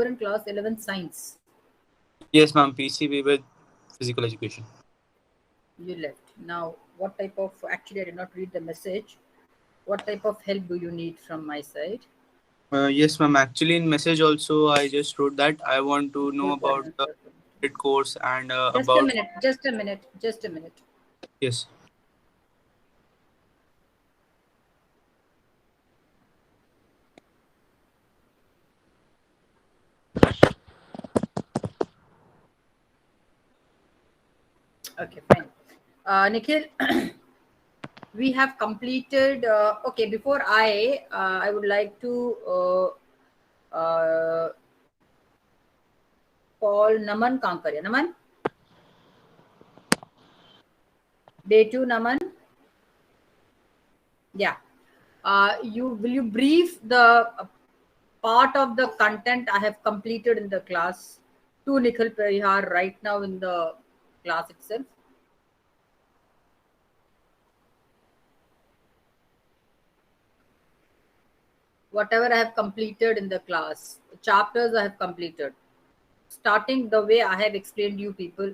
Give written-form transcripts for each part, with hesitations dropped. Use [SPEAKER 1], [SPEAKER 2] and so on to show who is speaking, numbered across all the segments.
[SPEAKER 1] were in class 11th science.
[SPEAKER 2] Yes, ma'am. PCB with physical education.
[SPEAKER 1] You left. Now, what type of, actually, I did not read the message. What type of help do you need from my side?
[SPEAKER 2] Yes, ma'am. Actually, in message also, I just wrote that I want to know
[SPEAKER 1] Hold
[SPEAKER 2] about
[SPEAKER 1] on.
[SPEAKER 2] the credit course and
[SPEAKER 1] Just a
[SPEAKER 2] about.
[SPEAKER 1] minute, just a minute, just a minute.
[SPEAKER 2] Yes.
[SPEAKER 1] Okay, fine. Nikhil, we have completed. Okay, before I would like to call Naman Kankaria. Naman, day two, Naman. Yeah. You will you brief the part of the content I have completed in the class to Nikhil Perihar right now in the class itself? Whatever I have completed in the class, chapters I have completed, starting the way I have explained you people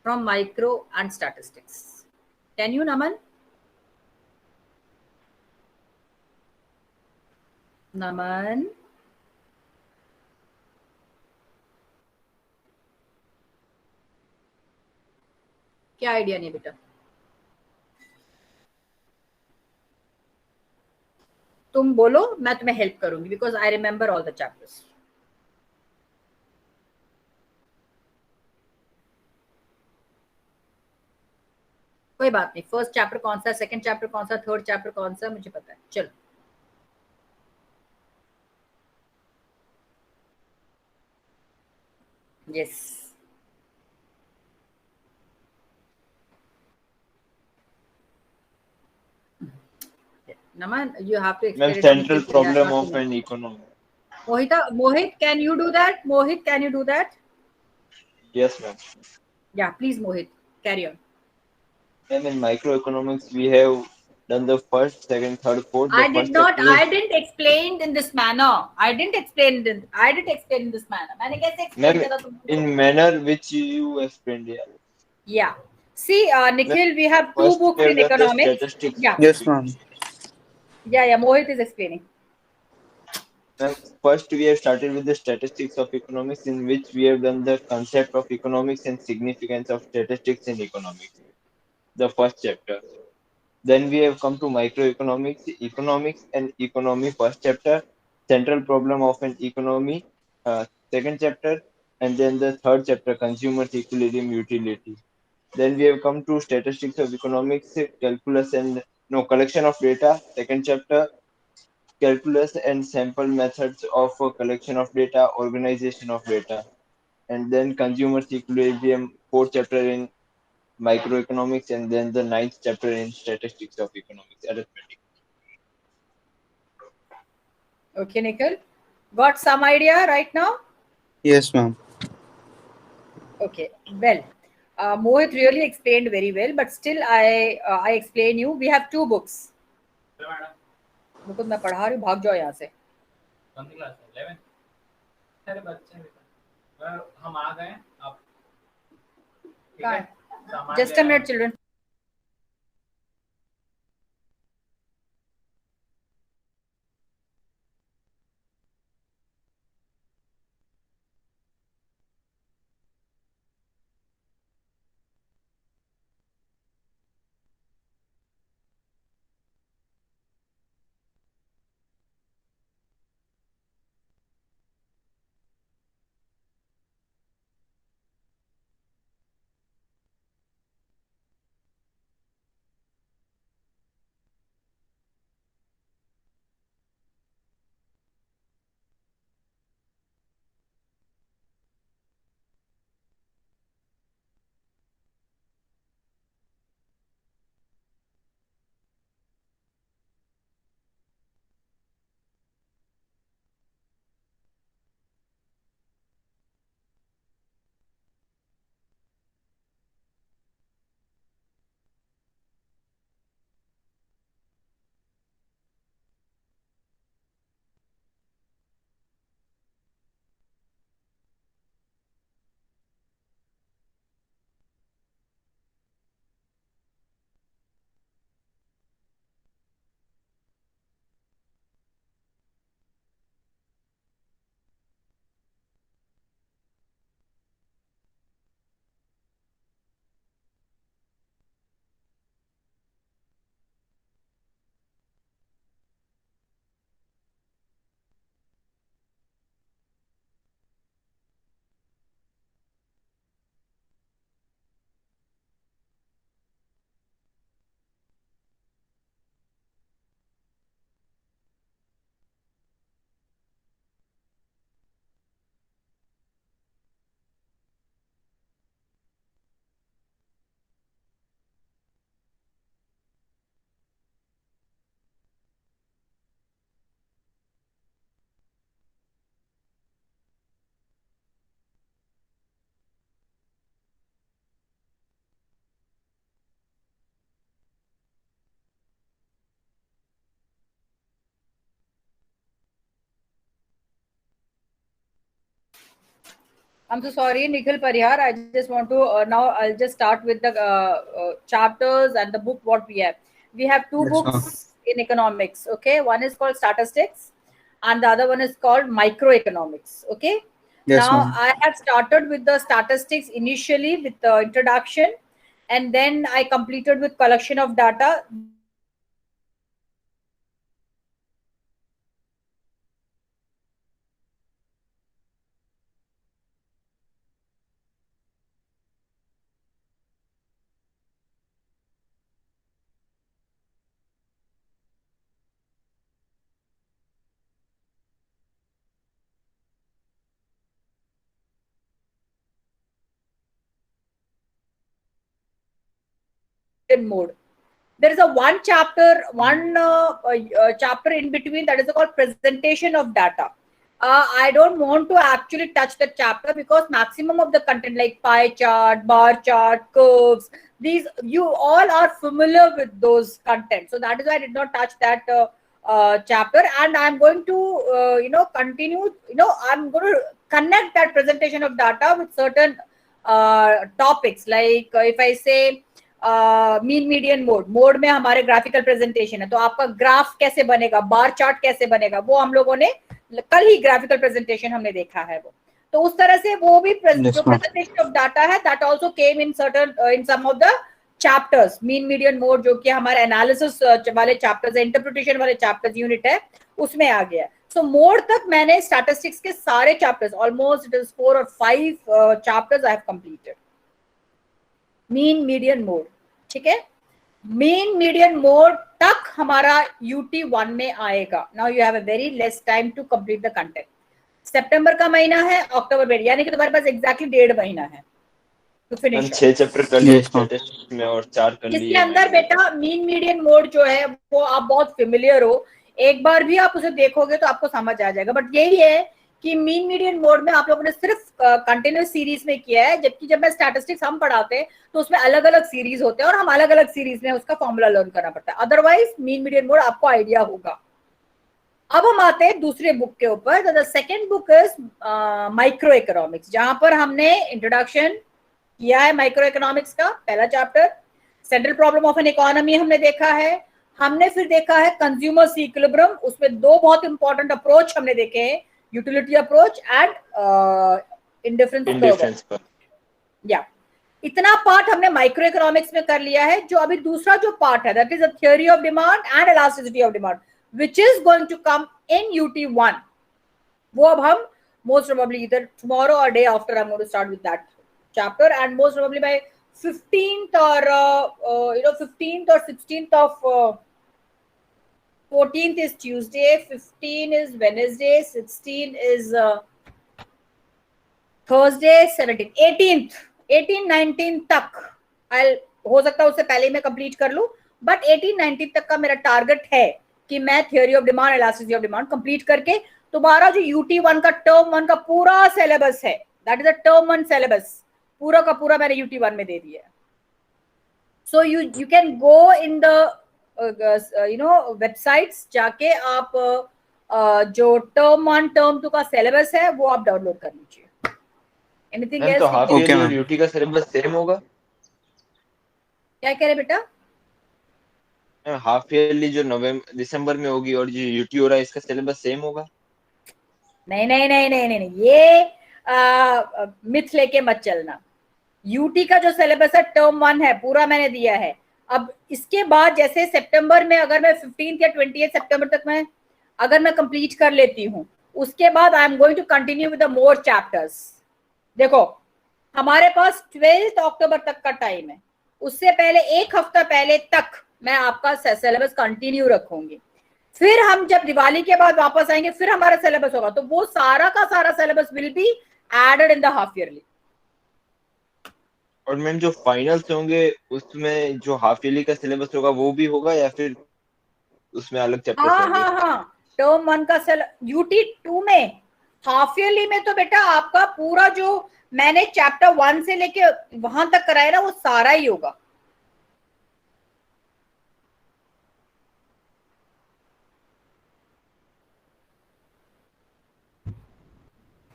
[SPEAKER 1] from micro and statistics. Can you, Naman? Naman, क्या idea नहीं बेटा? तुम बोलो, मैं तुम्हें help करूंगी because I remember all the chapters. कोई बात नहीं. फर्स्ट चैप्टर कौन सा, सेकंड चैप्टर कौन सा, थर्ड चैप्टर कौन सा, मुझे पता है. चलो. Yes. Naman, you have to
[SPEAKER 3] Ma'am,
[SPEAKER 1] explain it to
[SPEAKER 3] central
[SPEAKER 1] Nikhil Perihar,
[SPEAKER 3] problem
[SPEAKER 1] not to
[SPEAKER 3] of
[SPEAKER 1] me.
[SPEAKER 3] an economy.
[SPEAKER 1] Mohit, can you do that? Mohit, can you do that?
[SPEAKER 3] Yes, ma'am.
[SPEAKER 1] Yeah, please, Mohit, carry on.
[SPEAKER 3] Ma'am, in microeconomics, we have done the first, second, third, fourth. The
[SPEAKER 1] I did
[SPEAKER 3] first
[SPEAKER 1] not.
[SPEAKER 3] chapter
[SPEAKER 1] I
[SPEAKER 3] is,
[SPEAKER 1] didn't explain in this manner. I didn't explain in this manner. मैंने कैसे explain
[SPEAKER 3] ma'am,
[SPEAKER 1] किया था तुमको?
[SPEAKER 3] in manner which you explained here.
[SPEAKER 1] Yeah. See,
[SPEAKER 3] Ma'am,
[SPEAKER 1] Nikhil, we have two
[SPEAKER 3] first we
[SPEAKER 1] books
[SPEAKER 3] have
[SPEAKER 1] in
[SPEAKER 3] done the
[SPEAKER 1] economics.
[SPEAKER 3] statistics
[SPEAKER 1] Yeah.
[SPEAKER 3] of
[SPEAKER 2] Yes, ma'am.
[SPEAKER 3] economics.
[SPEAKER 1] Yeah. Mohit is explaining.
[SPEAKER 3] Ma'am, first we have started with the statistics of economics, in which we have done the concept of economics and significance of statistics in economics. The first chapter. Then we have come to microeconomics, economics and economy, first chapter, central problem of an economy, second chapter, and then the third chapter, consumers, equilibrium, utility. Then we have come to statistics of economics, calculus and no collection of data, second chapter, calculus and sample methods of collection of data, organization of data, and then consumers, equilibrium, fourth chapter in microeconomics, and then the ninth chapter in statistics of economics, arithmetic.
[SPEAKER 1] Okay, Nikhil. Got some idea right now?
[SPEAKER 2] Yes, ma'am.
[SPEAKER 1] Okay. Well, Mohit really explained very well, but still, I explain you. We have two books. रुको, मैं पढ़ा रही हूँ, भाग जाओ यहाँ से.
[SPEAKER 4] कौन सी क्लास है? 11? अरे बच्चे बेटा, हम आ गए आप. ठीक है, सामान
[SPEAKER 1] Just
[SPEAKER 4] ले
[SPEAKER 1] a
[SPEAKER 4] आए.
[SPEAKER 1] minute, children. I'm so sorry, Nikhil Parihar. I just want to now I'll just start with the chapters and the book what we have. We have two
[SPEAKER 2] Yes, ma'am.
[SPEAKER 1] books in economics. Okay, one is called statistics, and the other one is called microeconomics. Okay.
[SPEAKER 2] Yes,
[SPEAKER 1] Now
[SPEAKER 2] ma'am.
[SPEAKER 1] I have started with the statistics initially with the introduction, and then I completed with collection of data. Mode. There is a one chapter in between that is called presentation of data. I don't want to actually touch that chapter because maximum of the content like pie chart, bar chart, curves, these you all are familiar with those content. So that is why I did not touch that chapter, and I'm going to continue. I'm going to connect that presentation of data with certain topics like if I say mean median mode में हमारे graphical presentation है, तो आपका graph कैसे बनेगा, bar chart कैसे बनेगा, वो हम लोगों ने कल ही ग्राफिकल प्रेजेंटेशन हमने देखा है वो. तो उस तरह से वो भी जो प्रेजेंटेशन ऑफ डाटा है that also came in certain in some of the chapters. Mean median mode जो कि हमारे एनालिसिस वाले चैप्टर्स है, इंटरप्रिटेशन वाले चैप्टर्स यूनिट है, उसमें आ गया. सो मोड तक मैंने स्टैटिस्टिक्स के सारे chapters almost it is 4 or 5 chapters I have completed. Mean median mode, ठीक है. मीन मीडियन मोड तक हमारा UT1 में आएगा. Now you have a very less time to complete the content. सितंबर का महीना है, अक्टूबर में, यानी कि तुम्हारे पास एग्जैक्टली 1.5 महीना है टू फिनिश.
[SPEAKER 3] 6 चैप्टर कर लिए स्टैटिस्टिक्स में और 4 कर लिए.
[SPEAKER 1] इसके अंदर बेटा मीन मीडियन मोड जो है वो आप बहुत फेमिलियर हो, एक बार भी आप उसे देखोगे तो आपको समझ आ जाएगा. बट यही है कि मीन मीडियन मोड में आप लोगों ने सिर्फ कंटिन्यूस सीरीज में किया है, जबकि जब मैं स्टैटिस्टिक्स हम पढ़ाते हैं तो उसमें अलग अलग सीरीज होते हैं और हम अलग अलग सीरीज में उसका फॉर्मूला लर्न करना पड़ता है. अदरवाइज मीन मीडियन मोड आपको आइडिया होगा. अब हम आते हैं दूसरे बुक के ऊपर. The second book is micro economics, जहां पर हमने इंट्रोडक्शन किया है माइक्रो इकोनॉमिक्स का पहला chapter. Central problem of an economy हमने देखा है. हमने फिर देखा है कंज्यूमर्स इक्विलिब्रियम. उसमें दो बहुत इंपॉर्टेंट अप्रोच हमने देखे हैं, utility approach and indifference curve. या इतना पार्ट हमने माइक्रो इकोनॉमिक्स में कर लिया है. जो अभी दूसरा जो पार्ट है that is the theory of demand and elasticity of demand which is going to come in UT1. वो अब हम most probably either tomorrow or day after I'm going to start with that chapter, and most probably by 15th or 15th or 16th of 14th is Tuesday, 15 is Wednesday, 16 is Thursday, 17 18th 18-19 तक हो सकता है उससे पहले मैं complete कर लूं, but 18-19 तक का मेरा टारगेट है कि मैं theory of demand, elasticity of demand complete करके तुम्हारा जो UT1 का टर्म 1 का पूरा सिलेबस है, that is the term 1 syllabus, पूरा का पूरा मैंने UT1 में दे दिया है. So you can go in the websites, जाके आप जो टर्म 1 टर्म 2 का सिलेबस है वो आप डाउनलोड कर लीजिए. Anything else?
[SPEAKER 3] तो हाफ ईयरली और UT का सिलेबस सेम होगा?
[SPEAKER 1] क्या कह रहे बेटा?
[SPEAKER 3] हाफ ईयरली जो नवंबर दिसंबर में होगी और जो UT हो रहा है इसका सिलेबस सेम होगा?
[SPEAKER 1] नहीं नहीं नहीं नहीं नहीं, ये मिथ लेके मत चलना. UT का जो सिलेबस है टर्म 1 है, पूरा मैंने दिया है. अब इसके बाद जैसे सितंबर में अगर मैं 15 या 28 सितंबर तक मैं अगर मैं कंप्लीट कर लेती हूँ, उसके बाद I am going to continue with the more chapters. देखो हमारे पास 12 अक्टूबर तक का टाइम है, उससे पहले एक हफ्ता पहले तक मैं आपका सिलेबस कंटिन्यू रखूंगी. फिर हम जब दिवाली के बाद वापस आएंगे फिर हमारा सिलेबस होगा, तो वो सारा का सारा syllabus will be added in the half yearly.
[SPEAKER 3] और मैम जो फाइनल्स होंगे उसमें जो हाफ ईयरली का सिलेबस होगा वो भी होगा या फिर उसमें अलग चैप्टर होंगे?
[SPEAKER 1] हाँ, टर्म 1 का UT2 में हाफ ईयरली में तो बेटा आपका पूरा जो मैंने चैप्टर 1 से लेके वहां तक कराया ना वो सारा ही होगा.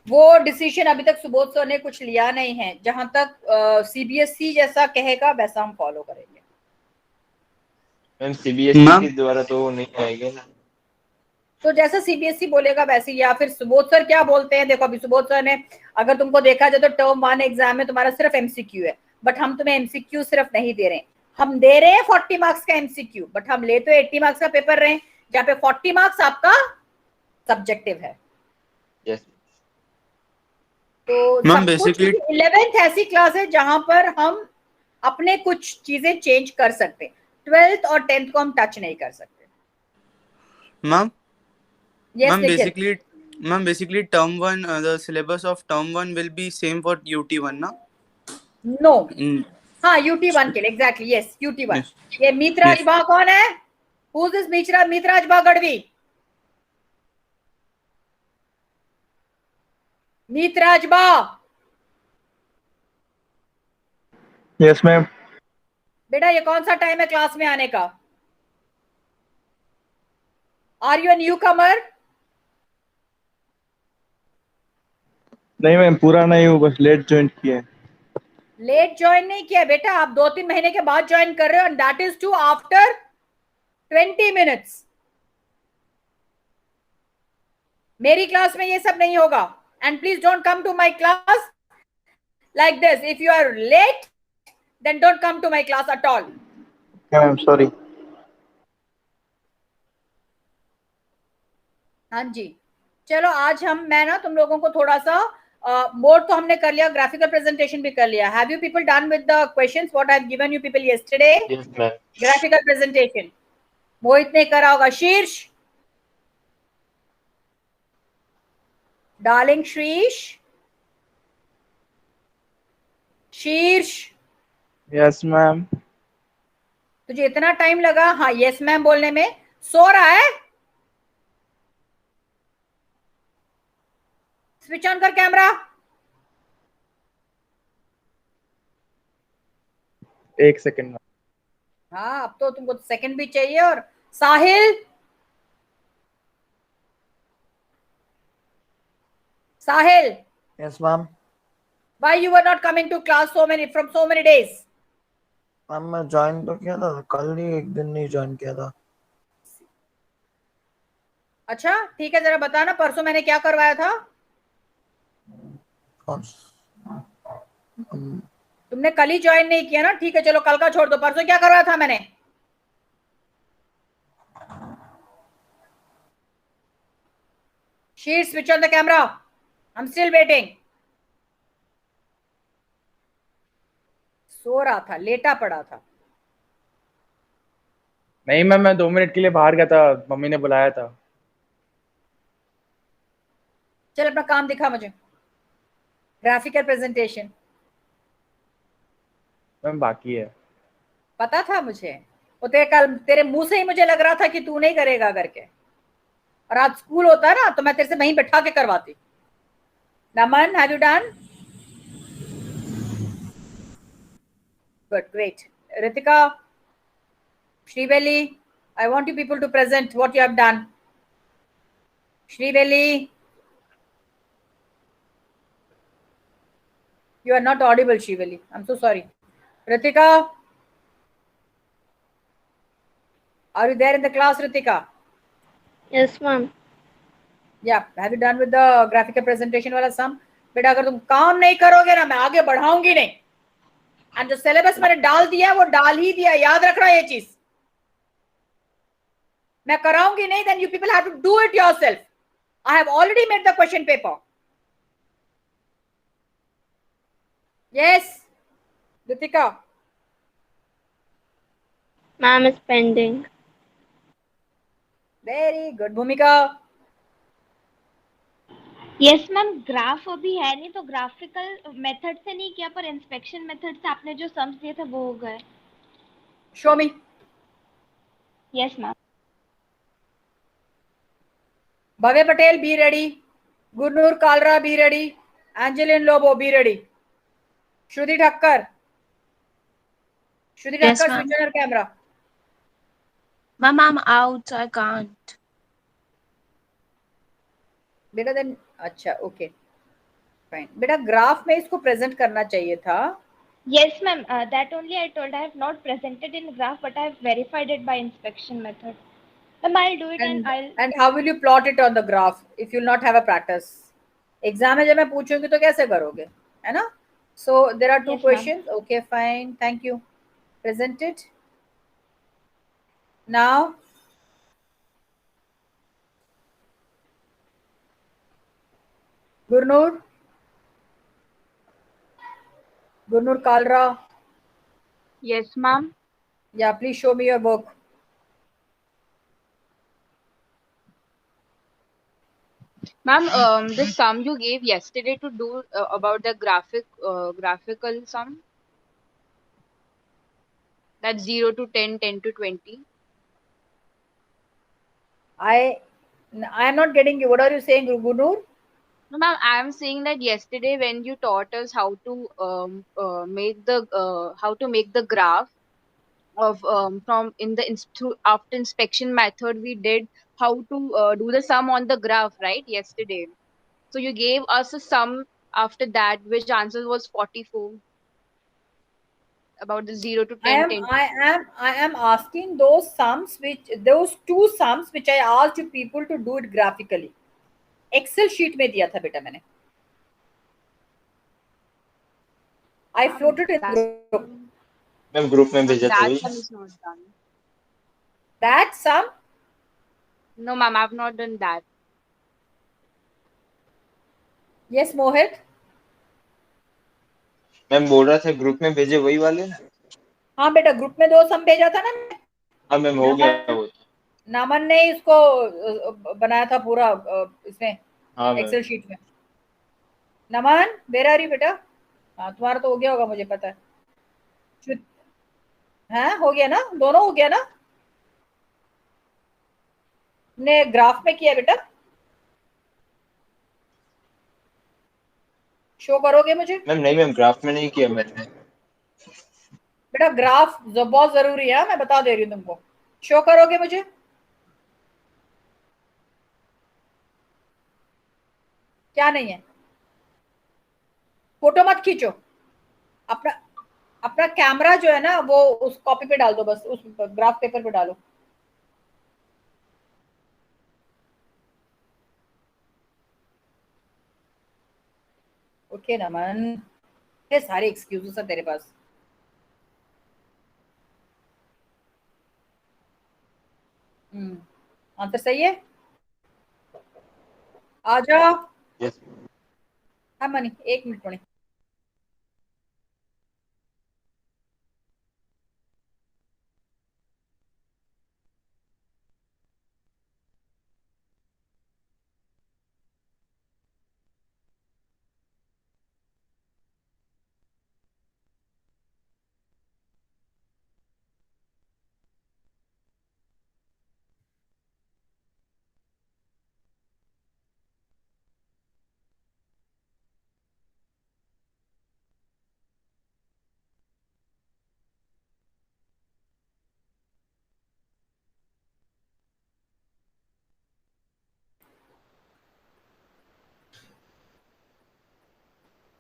[SPEAKER 1] वो डिसीजन अभी तक सुबोध सर ने कुछ लिया नहीं है। जहां तक सीबीएसई जैसा कहेगा वैसा हम फॉलो करेंगे।
[SPEAKER 3] मैम सीबीएसई
[SPEAKER 2] मैम
[SPEAKER 3] के द्वारा तो नहीं आएगा ना।
[SPEAKER 1] तो जैसा सीबीएसई बोलेगा वैसे ही, या फिर सुबोध सर क्या बोलते हैं। देखो अभी सुबोध सर ने, अगर तुमको देखा जाए तो टर्म 1 एग्जाम में तुम्हारा सिर्फ एमसीक्यू है, बट हम तुम्हें एमसीक्यू सिर्फ नहीं दे रहे हैं, हम दे रहे हैं 40 मार्क्स का एमसीक्यू, बट हम ले तो 80 मार्क्स का पेपर रहे हैं, जहाँ पे 40 मार्क्स आपका सब्जेक्टिव है।
[SPEAKER 3] यस
[SPEAKER 1] तो
[SPEAKER 2] मैम
[SPEAKER 1] सब कुछ,
[SPEAKER 2] बेसिकली
[SPEAKER 1] 11th ऐसी क्लास है जहां पर हम अपने कुछ चीजें चेंज कर सकते हैं। 12th और 10th को हम टच नहीं कर सकते।
[SPEAKER 2] Ma'am
[SPEAKER 1] yes
[SPEAKER 2] ma'am
[SPEAKER 1] Nikhil.
[SPEAKER 2] Basically term 1 the syllabus of term 1 will be same for UT1 ना?
[SPEAKER 1] नो,
[SPEAKER 2] Mm,
[SPEAKER 1] हाँ UT1 के लिए एग्जैक्टली, यस UT1।
[SPEAKER 2] yes
[SPEAKER 1] ये मितराज
[SPEAKER 2] yes
[SPEAKER 1] बा कौन है? हु इज दिस मितराज बा गढ़वी? मितराज बा,
[SPEAKER 5] यस मैम।
[SPEAKER 1] बेटा ये कौन सा टाइम है क्लास में आने का? आर यू ए न्यू कमर?
[SPEAKER 5] नहीं मैम, पूरा नहीं हूँ, बस लेट ज्वाइन किया है।
[SPEAKER 1] लेट ज्वाइन नहीं किया बेटा, आप 2-3 महीने के बाद ज्वाइन कर रहे हो, and that is to after 20 minutes. मेरी क्लास में ये सब नहीं होगा, and please don't come to my class like this. If you are late, then don't come to my class at all.
[SPEAKER 5] क्या मैम, सॉरी।
[SPEAKER 1] हाँ जी, चलो आज मैं ना तुम लोगों को थोड़ा सा बोर्ड तो हमने कर लिया, ग्राफिकल प्रेजेंटेशन भी कर लिया। Have you people done with the questions what I have given you people yesterday?
[SPEAKER 3] Yes ma'am.
[SPEAKER 1] Graphical presentation Mohit ने करा होगा। शीर्ष, डार्लिंग श्रीश, शीर्ष,
[SPEAKER 5] यस मैम।
[SPEAKER 1] तुझे इतना टाइम लगा हाँ यस मैम बोलने में? सो रहा है? स्विच ऑन कर कैमरा।
[SPEAKER 5] एक सेकंड।
[SPEAKER 1] हाँ अब तो तुमको सेकंड भी चाहिए। और Sahil, Sahil,
[SPEAKER 6] yes ma'am.
[SPEAKER 1] why you were not coming to class from so many days?
[SPEAKER 6] Ma'am मैं ज्वाइन तो किया था कल ही, एक दिन नहीं ज्वाइन किया था।
[SPEAKER 1] अच्छा ठीक है, जरा बताना परसों मैंने क्या करवाया था?
[SPEAKER 6] कौन
[SPEAKER 1] तुमने कल ही ज्वाइन नहीं किया ना? ठीक है चलो कल का छोड़ दो, परसों क्या करवाया था मैंने? Sheet, switch on the camera, I am still waiting. सो रहा था, लेटा पड़ा था।
[SPEAKER 5] नहीं मैम, मैं 2 मिनट के लिए बाहर गया था, मम्मी ने बुलाया था।
[SPEAKER 1] चल अपना काम दिखा मुझे, ग्राफिकल प्रेजेंटेशन।
[SPEAKER 5] मैम बाकी है।
[SPEAKER 1] पता था मुझे, वो तेरे मुंह से ही मुझे लग रहा था कि तू नहीं करेगा करके। और आज स्कूल होता ना तो मैं तेरे से वहीं बैठा के करवाती। Naman, have you done? Good, great. Ritika, Shriveli, I want you people to present what you have done. Shriveli, you are not audible, Shriveli. I'm so sorry. Ritika, are you there in the class, Ritika?
[SPEAKER 7] Yes, ma'am.
[SPEAKER 1] Yeah, have you done with the graphical presentation वाला sum? बेटा अगर तुम काम नहीं करोगे ना मैं आगे बढ़ाऊंगी नहीं। एंड जो सिलेबस मैंने डाल दिया वो डाल ही दिया, याद रखना ये चीज। मैं कराऊंगी नहीं, then you people have to do it yourself. I have already made the question paper. Yes, Ritika.
[SPEAKER 7] Ma'am is pending.
[SPEAKER 1] Very good, Bhumika.
[SPEAKER 8] Yes ma'am, graph अभी है नहीं तो ग्राफिकल मेथड से नहीं किया, पर इंस्पेक्शन मेथड से आपने जो सम्स दिए थे वो हो गए।
[SPEAKER 1] Show me.
[SPEAKER 8] Yes ma'am.
[SPEAKER 1] Bhavya Patel, be ready. Gurnur Kalra, be ready. Angeline Lobo, be ready. Shruti Thakkar. Shruti
[SPEAKER 9] Yes,
[SPEAKER 1] Thakkar,
[SPEAKER 9] ma'am.
[SPEAKER 1] switch on your camera.
[SPEAKER 9] Ma'am, I'm out. I can't.
[SPEAKER 1] Better than, अच्छा, okay. Fine बेटा, graph में इसको present करना चाहिए था.
[SPEAKER 8] Yes, ma'am. That only I told. I have not presented in graph, but I have verified it by inspection method. Ma'am, I'll do it and I'll.
[SPEAKER 1] And how will you plot it on the graph if you'll not have a practice? Exam में जब मैं पूछूंगी तो कैसे करोगे, है ना? So there are two
[SPEAKER 8] Yes, ma'am.
[SPEAKER 1] questions. Okay, fine. Thank you. Present it. Now, Gurnur Kalra.
[SPEAKER 10] Yes, ma'am.
[SPEAKER 1] Yeah, please show me your work.
[SPEAKER 10] Ma'am, the sum you gave yesterday to do about the graphical sum, that's 0 to 10, 10 to 20.
[SPEAKER 1] I am not getting you. What are you saying, Gurnur?
[SPEAKER 10] No, ma'am, I am saying that yesterday when you taught us how to make the graph of from in the after inspection method, we did how to do the sum on the graph, right? Yesterday. So you gave us a sum after that, which answer was 44. About the 0 to 10, 10.
[SPEAKER 1] I am asking those two sums which I asked you people to do it graphically. Excel sheet में दिया था बेटा मैंने. I floated in group.
[SPEAKER 3] Ma'am group में भेजा था.
[SPEAKER 10] That sum is not done.
[SPEAKER 1] That sum?
[SPEAKER 10] No, ma'am, I have not done that.
[SPEAKER 1] Yes, Mohit.
[SPEAKER 3] Ma'am बोल रहा था ग्रुप में भेजे वही वाले ना.
[SPEAKER 1] हाँ बेटा, ग्रुप में 2 सम भेजा था ना.
[SPEAKER 3] हाँ मैम, हो गया वो.
[SPEAKER 1] नमन ने इसको बनाया था पूरा इसमें एक्सेल शीट में. नमन, वेयर आर यू बेटा? हाँ, तुम्हारा तो हो गया होगा, मुझे पता है. हाँ, हो गया ना, दोनों हो गया ना. ने ग्राफ में किया बेटा, शो करोगे मुझे?
[SPEAKER 3] मैम नहीं मैम, ग्राफ में नहीं किया मैंने.
[SPEAKER 1] बेटा ग्राफ बहुत जरूरी है, मैं बता दे रही हूँ तुमको. शो करोगे मुझे? क्या नहीं है? फोटो मत खींचो, अपना कैमरा जो है ना वो उस कॉपी पे डाल दो, बस उस ग्राफ पेपर पे डालो. ओके नमन, ये सारे एक्सक्यूजेस हैं तेरे पास. आंसर सही है. आ जाओ.
[SPEAKER 3] यस.
[SPEAKER 1] हाँ money, 1 minute money.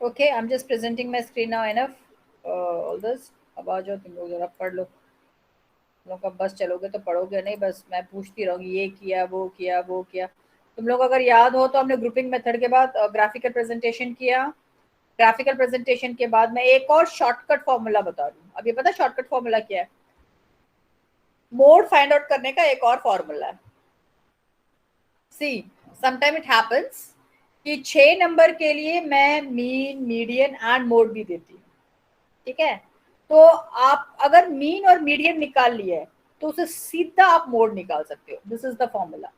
[SPEAKER 1] Okay, I'm just presenting my screen now. Enough all this. अब आ जाओ तुम लोग, जरा पढ़ लो. तुम लोग अब बस चलोगे तो पढ़ोगे नहीं, बस मैं पूछती रहूंगी ये किया वो किया वो किया. तुम लोग अगर याद हो तो हमने ग्रुपिंग मेथड के बाद ग्राफिकल प्रेजेंटेशन किया. ग्राफिकल प्रेजेंटेशन के बाद मैं एक और शॉर्टकट फॉर्मूला बता रही हूँ. अब ये पता शॉर्टकट फॉर्मूला क्या है? मोड फाइंड आउट करने का एक और फॉर्मूला है. सी समटाइम इट हैपेंस कि 6 नंबर के लिए मैं मीन, मीडियन एंड मोड भी देती हूँ. ठीक है, तो आप अगर मीन और मीडियन निकाल लिया है तो उसे सीधा आप मोड निकाल सकते हो. This is the formula.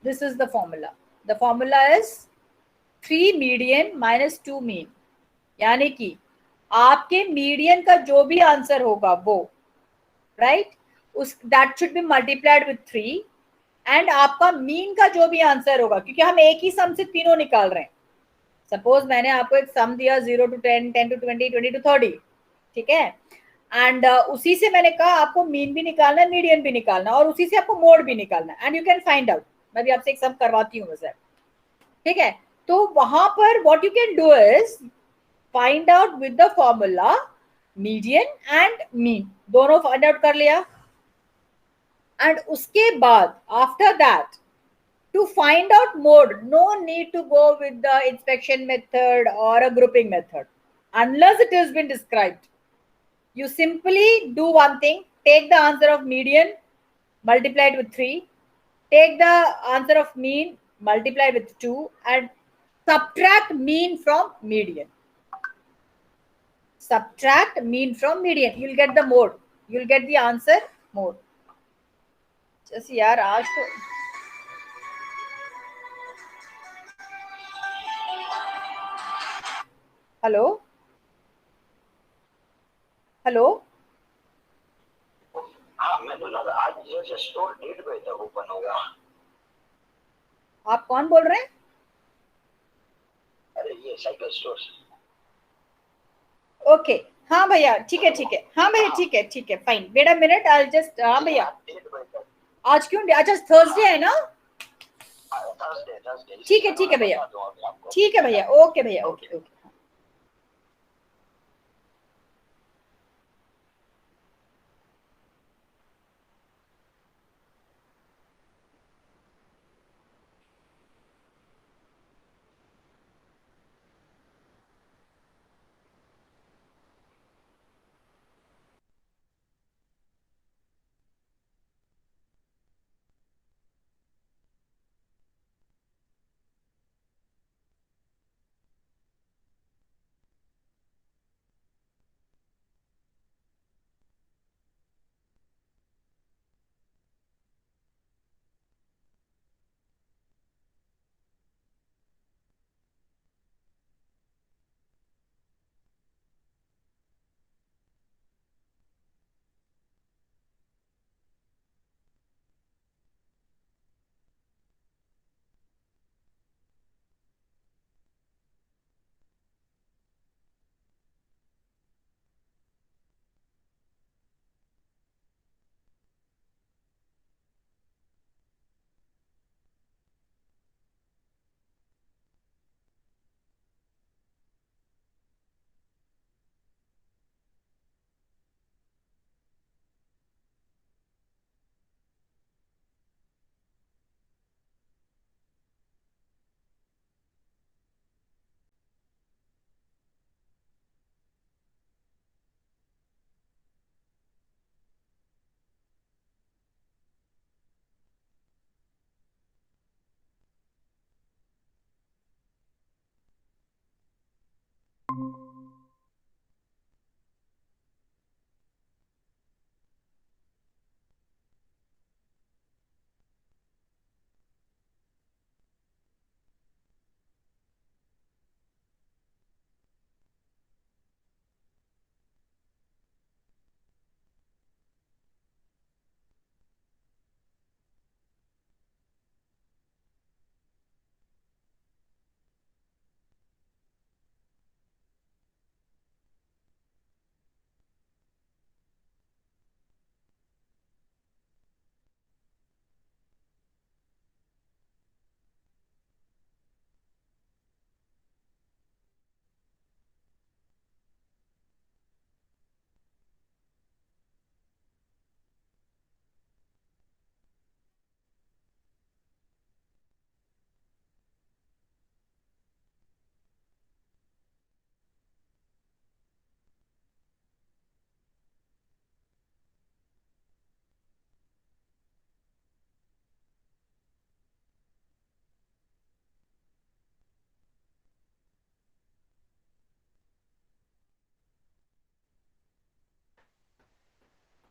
[SPEAKER 1] This is the formula. The formula is 3 median minus 2 mean. यानी कि आपके मीडियन का जो भी आंसर होगा वो राइट, उस that should be multiplied with 3 and आपका मीन का जो भी आंसर होगा, क्योंकि हम एक ही सम से तीनों निकाल रहे हैं. सपोज मैंने आपको एक सम दिया 0 to 10, 10 to 20, 20 to 30. ठीक है, एंड उसी से मैंने कहा आपको मीन भी निकालना है, मीडियन भी निकालना है, और उसी से आपको मोड भी निकालना है. And you can find out. मैं भी आपसे एक सम करवाती हूँ वैसे. ठीक है, तो वहां पर what you can do is find out with the formula median and mean, दोनों find out कर लिया, and उसके बाद after that to find out mode, no need to go with the inspection method or a grouping method unless it has been described. You simply do one thing, take the answer of median, multiply it with 3, take the answer of mean, multiply with 2, and subtract mean from median. Subtract mean from median, you'll get the mode, you'll get the answer mode. Just यार आज तो hello hello
[SPEAKER 11] हाँ मैं बोला था आज जो store 1:30 बजे तक ओपन होगा।
[SPEAKER 1] आप कौन बोल रहे हैं?
[SPEAKER 11] अरे ये साइकिल स्टोर।
[SPEAKER 1] ओके हाँ भैया ठीक है हाँ भैया ठीक है fine, wait a minute I just, हाँ भैया
[SPEAKER 11] 1:30 बजे तक।
[SPEAKER 1] आज क्यों, अच्छा थर्सडे है ना?
[SPEAKER 11] थर्सडे
[SPEAKER 1] ठीक है भैया, ठीक है भैया, ओके भैया, okay.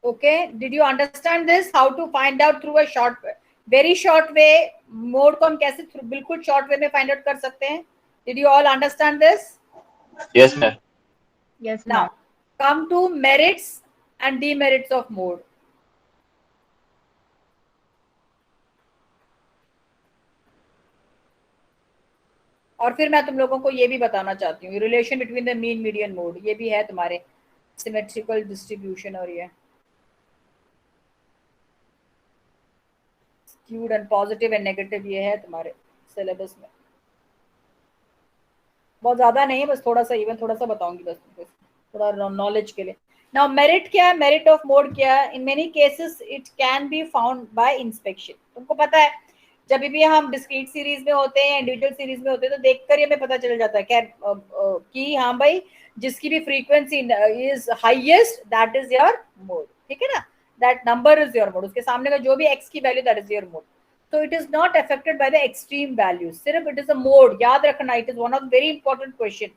[SPEAKER 1] Okay, did you understand this? How to find out through a short, very short way, mode को हम कैसे बिल्कुल short way में find out कर सकते हैं? Did you all understand this?
[SPEAKER 3] Yes, ma'am.
[SPEAKER 1] Yes. Now, come to merits and demerits of mode. और फिर मैं तुम लोगों को ये भी बताना चाहती हूँ, relation between the mean median mode, ये भी है तुम्हारे सिमेट्रिकल डिस्ट्रीब्यूशन, और ये skewed and positive and negative, ये है तुम्हारे सिलेबस में। बहुत ज्यादा नहीं है, बस थोड़ा सा इवन थोड़ा सा बताऊंगी बस थोड़ा नॉलेज के लिए. नाउ मेरिट क्या है, मेरिट ऑफ मोड क्या है? In many cases it can be found by inspection. तुमको पता है जब भी हम डिस्क्रीट सीरीज में होते हैं, इंडिविजुअल सीरीज में होते हैं, तो देखकर ही हमें पता चल जाता है क्या कि हाँ भाई जिसकी भी frequency is highest that is your mode. ठीक है ना, that number is your mode. उसके सामने का जो भी x की value that is your mode. So it is not affected by the extreme values. सिर्फ it is a mode. याद रखना, it is one of very important question.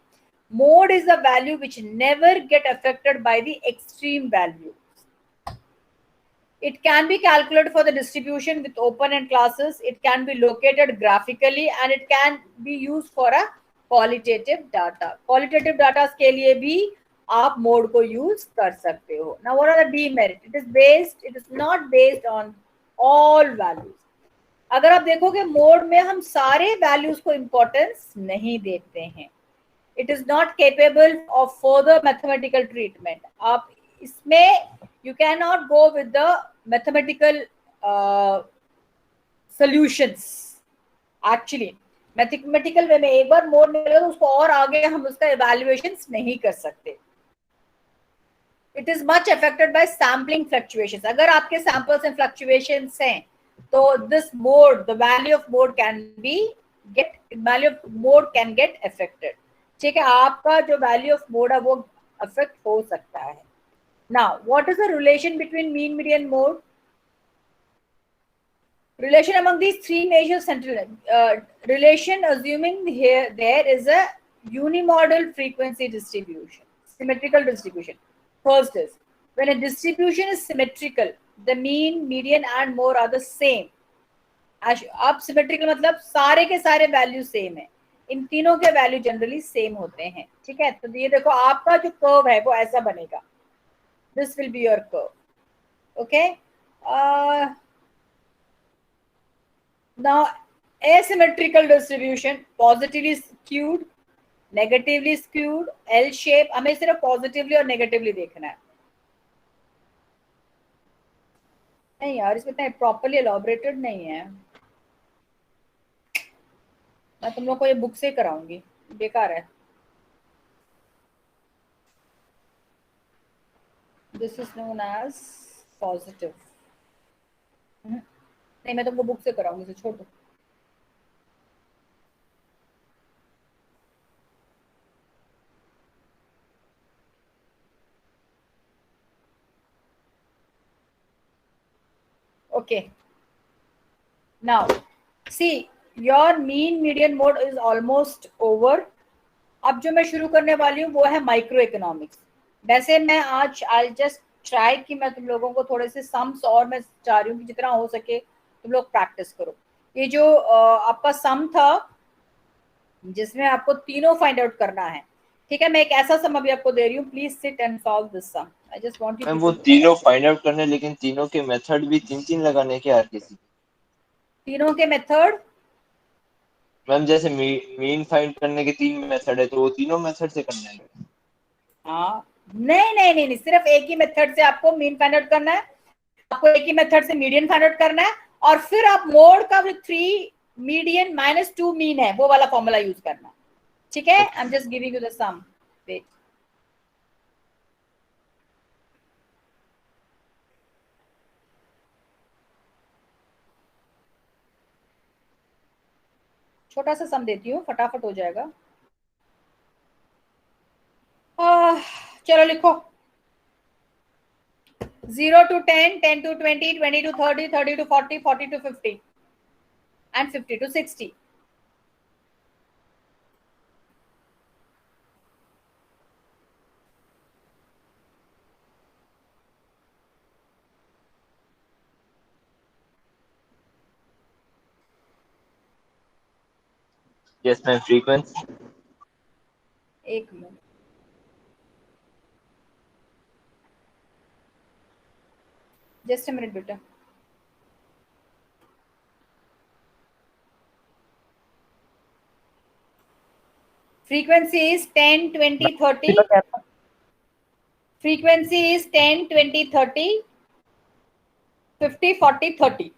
[SPEAKER 1] Mode is the value which never get affected by the extreme values. It can be calculated for the distribution with open-end classes. It can be located graphically and it can be used for a qualitative data. Qualitative data के लिए भी आप mode को use कर सकते हो. Now what are the demerit? It is not based on all values. अगर आप देखोगे मोड में हम सारे वैल्यूज को इंपॉर्टेंस नहीं देते हैं. It is not capable of further mathematical treatment. आप इसमें you can not go with the mathematical solutions. Actually mathematical way में एक बार मोड निकलेगा तो उसको और आगे हम उसका इवैल्यूएशन नहीं कर सकते. It is much affected by sampling fluctuations. अगर आपके सैंपल्स एंड फ्लक्चुएशंस हैं तो this mode, the value of mode can get affected. ठीक है, आपका जो value of mode है वो affect हो सकता है. Now, what is the relation between mean, median, mode? Relation among these three major central relation, assuming here there is a unimodal frequency distribution, symmetrical distribution. First is when a distribution is symmetrical, the mean, median and mode are the same. अब symmetrical मतलब सारे के सारे value same है. इन तीनों के value generally same होते हैं. ठीक है, तो ये देखो आपका जो कर्व है वो ऐसा बनेगा. This will be your curve. Okay, now asymmetrical distribution, positively skewed, negatively skewed, L shape. हमें सिर्फ पॉजिटिवली और नेगेटिवली देखना है. नहीं यार, इसमें इतना प्रॉपरली एलॉबरेटेड नहीं है. मैं तुम लोग को ये बुक से कराऊंगी, बेकार है. This is known as positive. नहीं, मैं तुमको बुक से कराऊंगी, इसे छोड़ दो. Okay, now see your mean, median, mode is almost over. अब जो मैं शुरू करने वाली हूँ वो है माइक्रो इकोनॉमिक्स. वैसे मैं आज आई जस्ट ट्राई कि मैं तुम लोगों को थोड़े से सम्स और मैं चाह रही हूँ कि जितना हो सके तुम लोग प्रैक्टिस करो. ये जो आपका सम था जिसमें आपको तीनों फाइंड आउट करना है. ठीक है, मैं एक ऐसा सम अभी आपको दे रही हूँ. Please sit and solve this sum. I just want you.
[SPEAKER 3] वो तीनों फाइंड आउट करने, लेकिन तीनों के मेथड भी तीन लगाने के. यार किसी
[SPEAKER 1] तीनों के मेथड
[SPEAKER 3] मैम जैसे मीन फाइंड करने के 3 मेथड है, तो वो तीनों मेथड से करना है.
[SPEAKER 1] हाँ, नहीं, सिर्फ एक ही मेथड से आपको मीन फाइंड आउट करना है. आपको एक ही मेथड से मीडियन फाइंड आउट करना है और फिर आप मोड का जो 3 मीडियन -2 मीन है वो वाला फॉर्मूला यूज करना है. ठीक है, I am just giving you the sum. Wait, छोटा सा सम देती हूँ, फटाफट हो जाएगा. चलो लिखो. 0 to 10, 10 to 20, 20 to 30, 30 to 40, 40 to 50 and 50 to 60.
[SPEAKER 3] Yes ma'am, frequency.
[SPEAKER 1] एक मिनट. Just a minute बेटा. Frequency is 10, 20, 30. Frequency is 10, 20, 30, 50, 40, 30.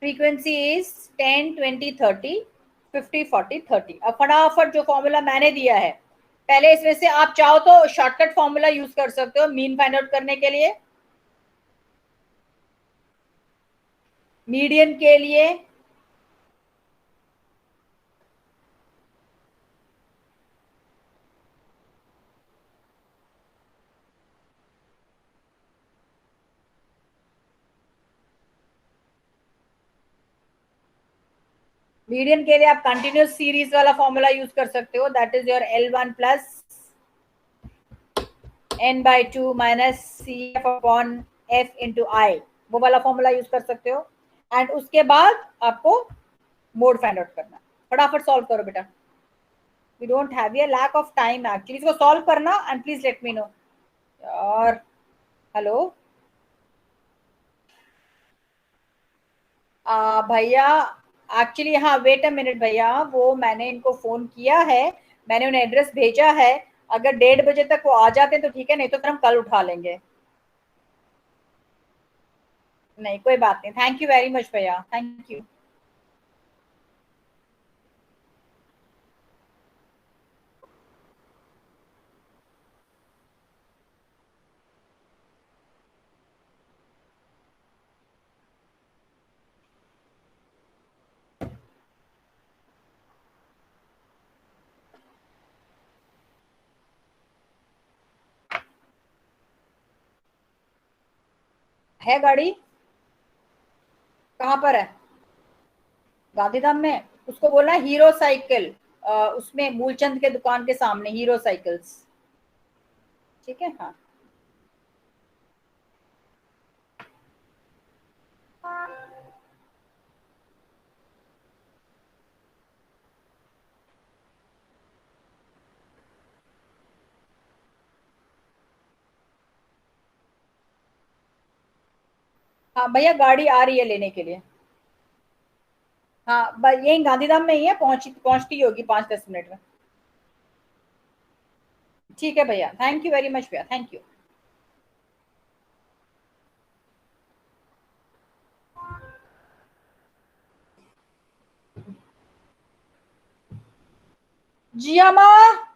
[SPEAKER 1] Frequency is 10 20 30 50 40 30। अब फटाफट जो फॉर्मूला मैंने दिया है, पहले इसमें से आप चाहो तो शॉर्टकट फॉर्मूला यूज कर सकते हो मीन फाइंड आउट करने के लिए, मीडियन के लिए, मीडियन के लिए आप कंटिन्यूस सीरीज वाला फॉर्मूला यूज कर सकते हो, that is your L1 plus n/2 minus CF upon F into I, वो वाला फॉर्मूला यूज कर सकते हो। एंड उसके बाद आपको मोड फाइंड आउट करना, फटाफट सॉल्व करो बेटा, we don't have a lack of time actually, इसको सॉल्व करना and please let me know. और हेलो भैया, एक्चुअली हाँ वेट अ मिनट भैया, वो मैंने इनको फोन किया है, मैंने उन्हें एड्रेस भेजा है, अगर 1:30 बजे तक वो आ जाते हैं तो ठीक है, नहीं तो फिर हम कल उठा लेंगे। नहीं कोई बात नहीं, थैंक यू वेरी मच भैया, थैंक यू। है गाड़ी कहाँ पर है? गांधीधाम में, उसको बोलना है हीरो साइकिल, उसमें मूलचंद के दुकान के सामने हीरो साइकिल्स, ठीक है। हाँ हाँ भैया, गाड़ी आ रही है लेने के लिए। हाँ यही गांधीधाम में ही है, पहुंचती होगी 5-10 मिनट में। ठीक है भैया, थैंक यू वेरी मच भैया, थैंक यू। जिया माँ,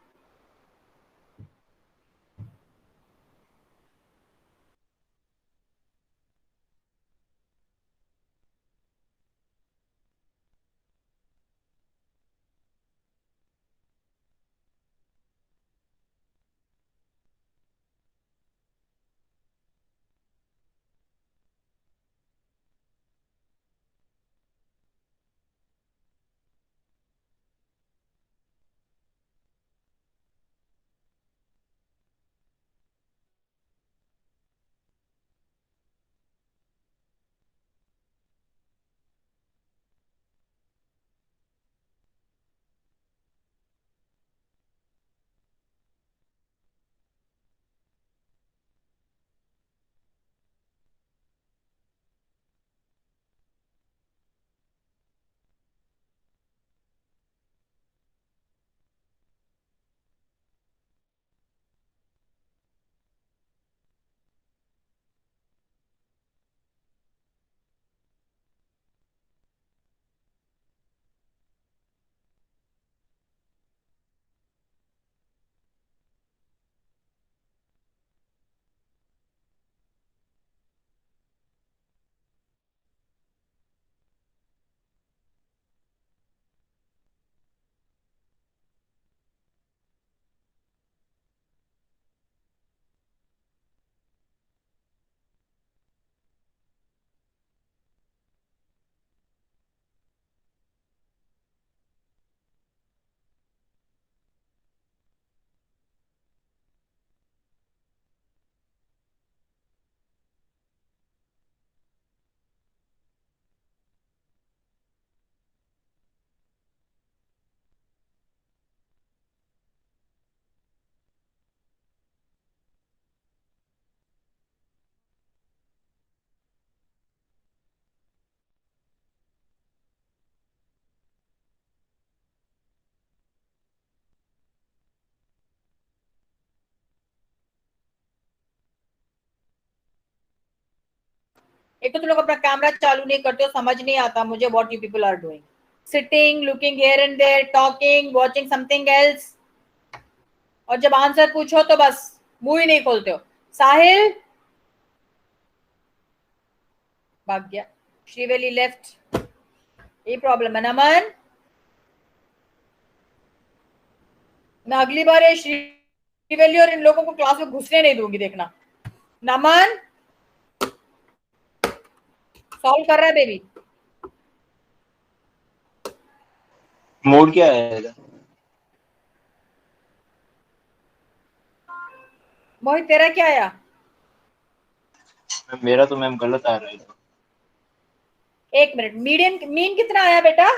[SPEAKER 1] एक तो तुम लोग अपना कैमरा चालू नहीं करते हो, समझ नहीं आता मुझे what you people are doing, sitting, looking here and there, talking, watching something else, और जब आंसर पूछो तो बस मुंह ही नहीं खोलते हो। साहिल भाग गया, श्रीवेली लेफ्ट, ये प्रॉब्लम है। नमन, मैं अगली बार ये श्रीवेली और इन लोगों को क्लास में घुसने नहीं दूंगी, देखना। नमन सॉल्व कर रहा है बेबी।
[SPEAKER 3] मोड क्या है?
[SPEAKER 1] मोहित तेरा क्या आया?
[SPEAKER 3] मेरा तो मैम गलत आ रहा है।
[SPEAKER 1] एक मिनट, मीन कितना आया बेटा?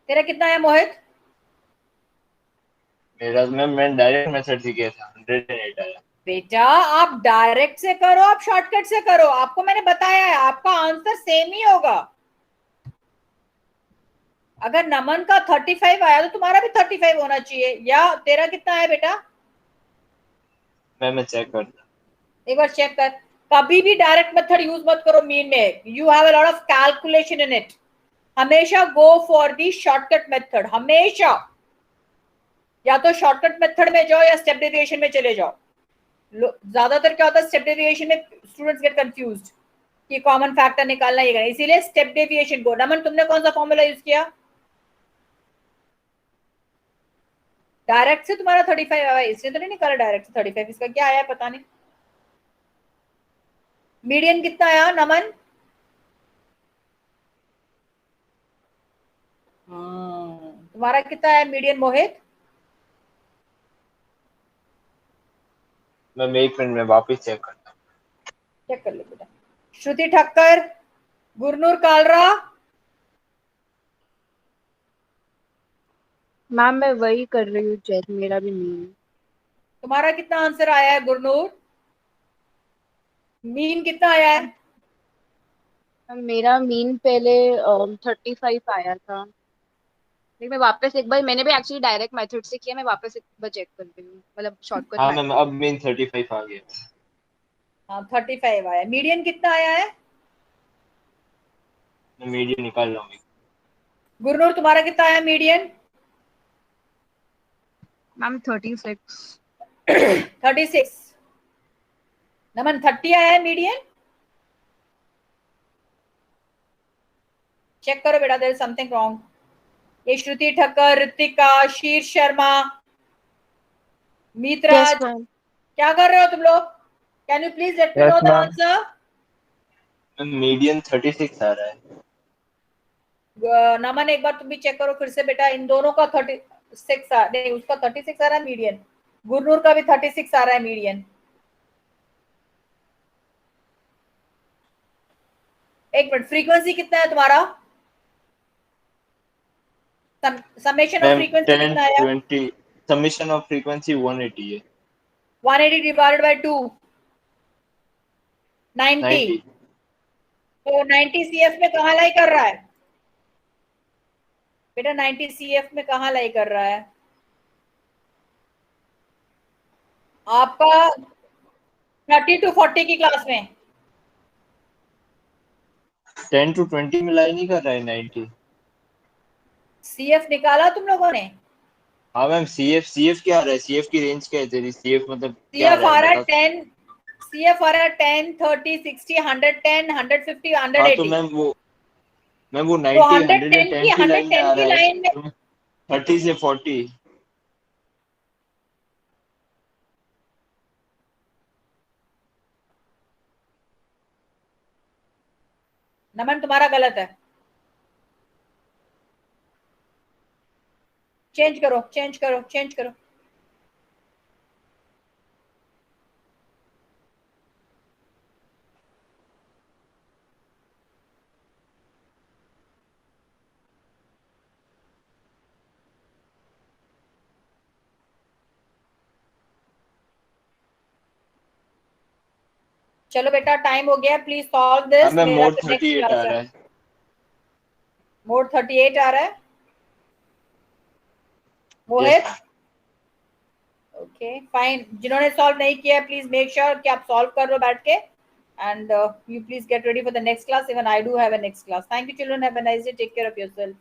[SPEAKER 1] तेरा कितना आया मोहित?
[SPEAKER 3] मेरा मैम मैंने डायरेक्ट मेथड से किया था, 108 आया।
[SPEAKER 1] बेटा आप डायरेक्ट से करो, आप शॉर्टकट से करो, आपको मैंने बताया है आपका आंसर सेम ही होगा। अगर नमन का 35 आया तो तुम्हारा भी 35 होना चाहिए। या तेरा कितना आया बेटा?
[SPEAKER 3] मैं चेक करता।
[SPEAKER 1] एक बार चेक कर। कभी भी डायरेक्ट मेथड यूज मत करो मीन में, you have a lot of calculation in it. हमेशा go for the shortcut method, हमेशा। या तो शॉर्टकट मेथड में जाओ या स्टेप डेविएशन में चले जाओ। ज्यादातर क्या होता है स्टेप डेविएशन में स्टूडेंट्स गेट कंफ्यूज्ड कि कॉमन फैक्टर निकालना ही है, इसीलिए स्टेप डेविएशन को। नमन तुमने कौन सा फॉर्मूला यूज किया? डायरेक्ट से तुम्हारा 35 आया, इसने तो नहीं निकाला डायरेक्ट से 35, इसका क्या आया पता नहीं। मीडियन कितना आया नमन? तुम्हारा कितना आया मीडियन मोहित?
[SPEAKER 3] मैं एक मिनट में वापस चेक करता हूँ।
[SPEAKER 1] चेक कर लो बेटा। श्रुति ठक्कर, गुरनूर कालरा।
[SPEAKER 10] मैम मैं वही कर रही हूँ चेक, मेरा भी मीन।
[SPEAKER 1] तुम्हारा कितना आंसर आया है गुरनूर? मीन कितना आया है?
[SPEAKER 10] मेरा मीन पहले 35 आया था, लेकिन मैं वापस एक बार, मैंने भी एक्चुअली डायरेक्ट मेथड से किया, मैं वापस एक बार चेक कर रही हूँ, मतलब शॉर्टकट
[SPEAKER 3] हाँ
[SPEAKER 10] मेथड।
[SPEAKER 3] मैम अब मीन 35 आ गया।
[SPEAKER 1] हाँ 35 आया। मीडियन कितना आया है?
[SPEAKER 3] मैं मीडियन निकाल रहा हूँ।
[SPEAKER 1] गुरनूर तुम्हारा कितना आया मीडियन?
[SPEAKER 10] मैम 36।
[SPEAKER 1] 36। नमन 30 आया है मीडियन? चेक करो बेटा, देयर इज समथिंग रॉन्ग। ये श्रुति ठक्कर, ऋतिका, शीर शर्मा, मीतराज, क्या कर रहे हो तुम लोग? Can you please let me know the answer?
[SPEAKER 3] Median 36 आ रहा है।
[SPEAKER 1] नमन एक बार तुम भी चेक करो फिर से बेटा, इन दोनों का 36 नहीं, उसका 36 आ रहा है मीडियन, गुरनूर का भी 36 आ रहा है मीडियन। एक मिनट, फ्रीक्वेंसी कितना है तुम्हारा? समेशन ऑफ फ्रीक्वेंसी कितना आया?
[SPEAKER 3] 20 समेशन ऑफ फ्रीक्वेंसी 180 है।
[SPEAKER 1] 180 डिवाइडेड बाय 2 90। तो 90 सीएफ में कहाँ लाई कर रहा है बेटा? 90 सीएफ में कहाँ लाई कर रहा है आपका? 30 to 40 की क्लास में
[SPEAKER 3] 10 to 20 में लाई नहीं कर रहा है 90।
[SPEAKER 1] सीएफ निकाला तुम लोगों ने?
[SPEAKER 3] हाँ मैम सीएफ क्या आ रहा है? सीएफ की रेंज क्या है तेरी? सीएफ मतलब क्या
[SPEAKER 1] सीएफ आ रहा है
[SPEAKER 3] है?
[SPEAKER 1] 10, सीएफ आ रहा है 10, 30, 60, 110, 150, 180।
[SPEAKER 3] हाँ तो मैम वो 90
[SPEAKER 1] तो
[SPEAKER 3] 110 की लाइन में आ रहा है,
[SPEAKER 1] लाइन में
[SPEAKER 3] 30 से 40।
[SPEAKER 1] नमन तुम्हारा गलत है, चेंज करो चेंज करो चेंज करो। चलो बेटा टाइम हो गया, प्लीज सॉल्व दिस।
[SPEAKER 3] मैम
[SPEAKER 1] मेरा
[SPEAKER 3] मोड
[SPEAKER 1] तो नेक्स्ट
[SPEAKER 3] 38 आ
[SPEAKER 1] क्लास
[SPEAKER 3] रहा
[SPEAKER 1] है।
[SPEAKER 3] है।
[SPEAKER 1] मोड 38 आ रहा है मोहित? ओके फाइन, जिन्होंने सॉल्व नहीं किया प्लीज मेक श्योर कि आप सॉल्व कर लो बैठ के। And you please get ready for the next class. Even I do have a next class. Thank you, children. Have a nice day. Take care of yourself.